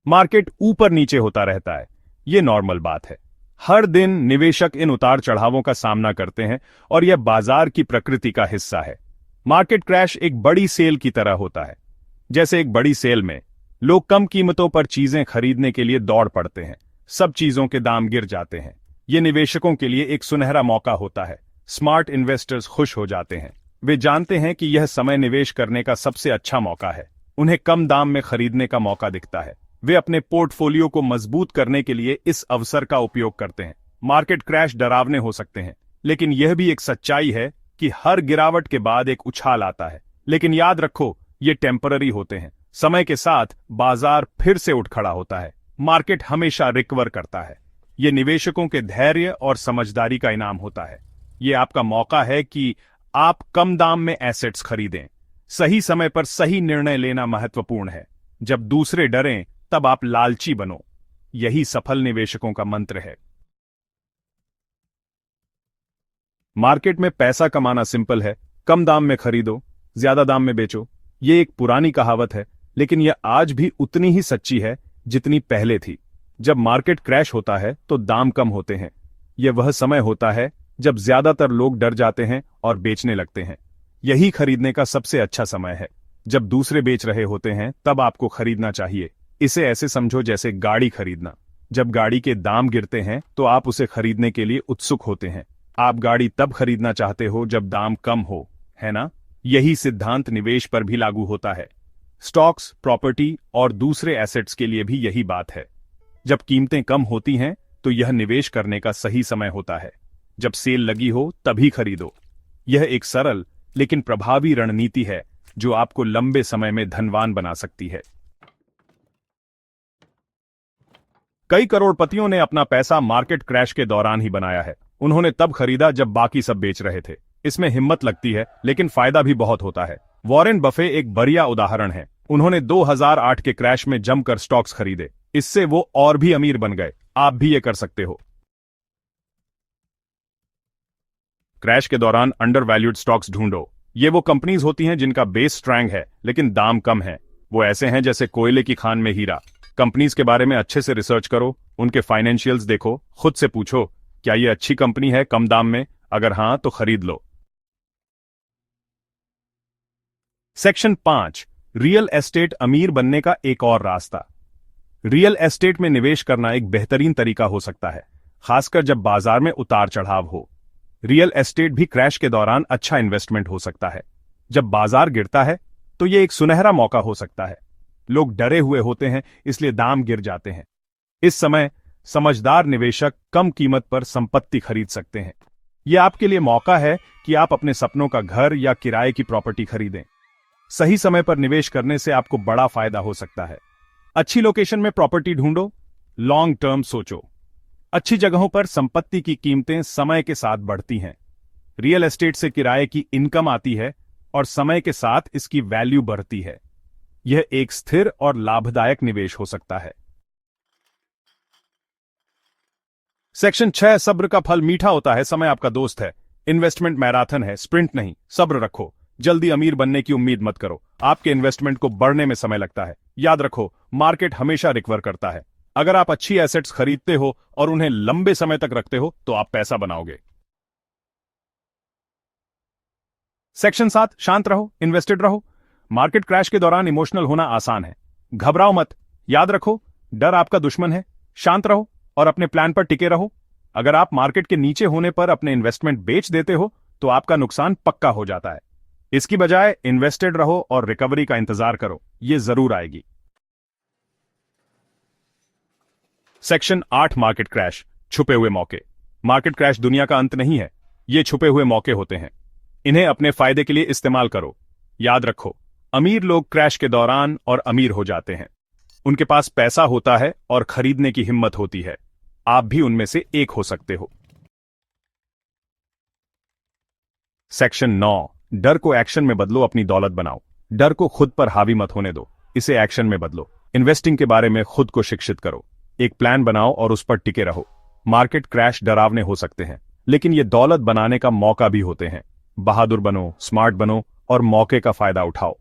Market ऊपर नीचे होता रहता है, ये नॉर्मल बात है। हर दिन निवेशक इन उतार चढ़ावों का सामना करते हैं और यह बाजार की प्रकृति का हिस्सा है। मार्केट क्रैश एक बड़ी सेल की तरह होता है। जैसे एक बड़ी सेल में लोग कम कीमतों पर चीजें खरीदने के लिए दौड़ पड़ते हैं, सब चीजों के दाम गिर जाते हैं। ये निवेशकों के लिए एक सुनहरा मौका होता है। स्मार्ट इन्वेस्टर्स खुश हो जाते हैं। वे जानते हैं कि यह समय निवेश करने का सबसे अच्छा मौका है। उन्हें कम दाम में खरीदने का मौका दिखता है। वे अपने पोर्टफोलियो को मजबूत करने के लिए इस अवसर का उपयोग करते हैं। मार्केट क्रैश डरावने हो सकते हैं, लेकिन यह भी एक सच्चाई है कि हर गिरावट के बाद एक उछाल आता है। लेकिन याद रखो, ये टेम्पररी होते हैं। समय के साथ बाजार फिर से उठ खड़ा होता है। मार्केट हमेशा रिकवर करता है। ये निवेशकों के धैर्य और समझदारी का इनाम होता है। ये आपका मौका है कि आप कम दाम में एसेट्स खरीदें। सही समय पर सही निर्णय लेना महत्वपूर्ण है। जब दूसरे डरें, तब आप लालची बनो। यही सफल निवेशकों का मंत्र है। मार्केट में पैसा कमाना सिंपल है। कम दाम में खरीदो, ज्यादा दाम में बेचो। ये एक पुरानी कहावत है, लेकिन यह आज भी उतनी ही सच्ची है जितनी पहले थी। जब मार्केट क्रैश होता है तो दाम कम होते हैं। यह वह समय होता है जब ज्यादातर लोग डर जाते हैं और बेचने लगते हैं। यही खरीदने का सबसे अच्छा समय है। जब दूसरे बेच रहे होते हैं, तब आपको खरीदना चाहिए। इसे ऐसे समझो जैसे गाड़ी खरीदना। जब गाड़ी के दाम गिरते हैं तो आप उसे खरीदने के लिए उत्सुक होते हैं। आप गाड़ी तब खरीदना चाहते हो जब दाम कम हो, है ना? यही सिद्धांत निवेश पर भी लागू होता है। स्टॉक्स, प्रॉपर्टी और दूसरे एसेट्स के लिए भी यही बात है। जब कीमतें कम होती हैं तो यह निवेश करने का सही समय होता है। जब सेल लगी हो तभी खरीदो। यह एक सरल लेकिन प्रभावी रणनीति है जो आपको लंबे समय में धनवान बना सकती है। कई करोड़पतियों ने अपना पैसा मार्केट क्रैश के दौरान ही बनाया है। उन्होंने तब खरीदा जब बाकी सब बेच रहे थे। इसमें हिम्मत लगती है, लेकिन फायदा भी बहुत होता है। वॉरेन बफे एक बढ़िया उदाहरण है। उन्होंने 2008 के क्रैश में जमकर स्टॉक्स खरीदे। इससे वो और भी अमीर बन गए। आप भी ये कर सकते हो। क्रैश के दौरान अंडर वैल्यूड स्टॉक्स ढूंढो। ये वो कंपनीज होती हैं जिनका बेस स्ट्रांग है लेकिन दाम कम है। वो ऐसे हैं जैसे कोयले की खान में हीरा। कंपनीज के बारे में अच्छे से रिसर्च करो, उनके फाइनेंशियल्स देखो, खुद से पूछो क्या ये अच्छी कंपनी है कम दाम में। अगर हां तो खरीद लो। सेक्शन 5, रियल एस्टेट अमीर बनने का एक और रास्ता। रियल एस्टेट में निवेश करना एक बेहतरीन तरीका हो सकता है, खासकर जब बाजार में उतार चढ़ाव हो। रियल एस्टेट भी क्रैश के दौरान अच्छा इन्वेस्टमेंट हो सकता है। जब बाजार गिरता है तो यह एक सुनहरा मौका हो सकता है। लोग डरे हुए होते हैं, इसलिए दाम गिर जाते हैं। इस समय समझदार निवेशक कम कीमत पर संपत्ति खरीद सकते हैं। यह आपके लिए मौका है कि आप अपने सपनों का घर या किराए की प्रॉपर्टी खरीदें। सही समय पर निवेश करने से आपको बड़ा फायदा हो सकता है। अच्छी लोकेशन में प्रॉपर्टी ढूंढो, लॉन्ग टर्म सोचो। अच्छी जगहों पर संपत्ति की कीमतें समय के साथ बढ़ती हैं। रियल एस्टेट से किराए की इनकम आती है और समय के साथ इसकी वैल्यू बढ़ती है। यह एक स्थिर और लाभदायक निवेश हो सकता है। सेक्शन 6, सब्र का फल मीठा होता है। समय आपका दोस्त है। इन्वेस्टमेंट मैराथन है, स्प्रिंट नहीं। सब्र रखो। जल्दी अमीर बनने की उम्मीद मत करो। आपके इन्वेस्टमेंट को बढ़ने में समय लगता है। याद रखो, मार्केट हमेशा रिकवर करता है। अगर आप अच्छी एसेट्स खरीदते हो और उन्हें लंबे समय तक रखते हो तो आप पैसा बनाओगे। सेक्शन 7, शांत रहो, इन्वेस्टेड रहो। मार्केट क्रैश के दौरान इमोशनल होना आसान है। घबराओ मत। याद रखो, डर आपका दुश्मन है। शांत रहो और अपने प्लान पर टिके रहो। अगर आप मार्केट के नीचे होने पर अपने इन्वेस्टमेंट बेच देते हो तो आपका नुकसान पक्का हो जाता है। इसकी बजाय इन्वेस्टेड रहो और रिकवरी का इंतजार करो, यह जरूर आएगी। सेक्शन 8, मार्केट क्रैश, छुपे हुए मौके। मार्केट क्रैश दुनिया का अंत नहीं है, ये छुपे हुए मौके होते हैं। इन्हें अपने फायदे के लिए इस्तेमाल करो। याद रखो, अमीर लोग क्रैश के दौरान और अमीर हो जाते हैं। उनके पास पैसा होता है और खरीदने की हिम्मत होती है। आप भी उनमें से एक हो सकते हो। सेक्शन 9, डर को एक्शन में बदलो, अपनी दौलत बनाओ। डर को खुद पर हावी मत होने दो, इसे एक्शन में बदलो। इन्वेस्टिंग के बारे में खुद को शिक्षित करो। एक प्लान बनाओ और उस पर टिके रहो। मार्केट क्रैश डरावने हो सकते हैं, लेकिन ये दौलत बनाने का मौका भी होते हैं। बहादुर बनो, स्मार्ट बनो और मौके का फायदा उठाओ।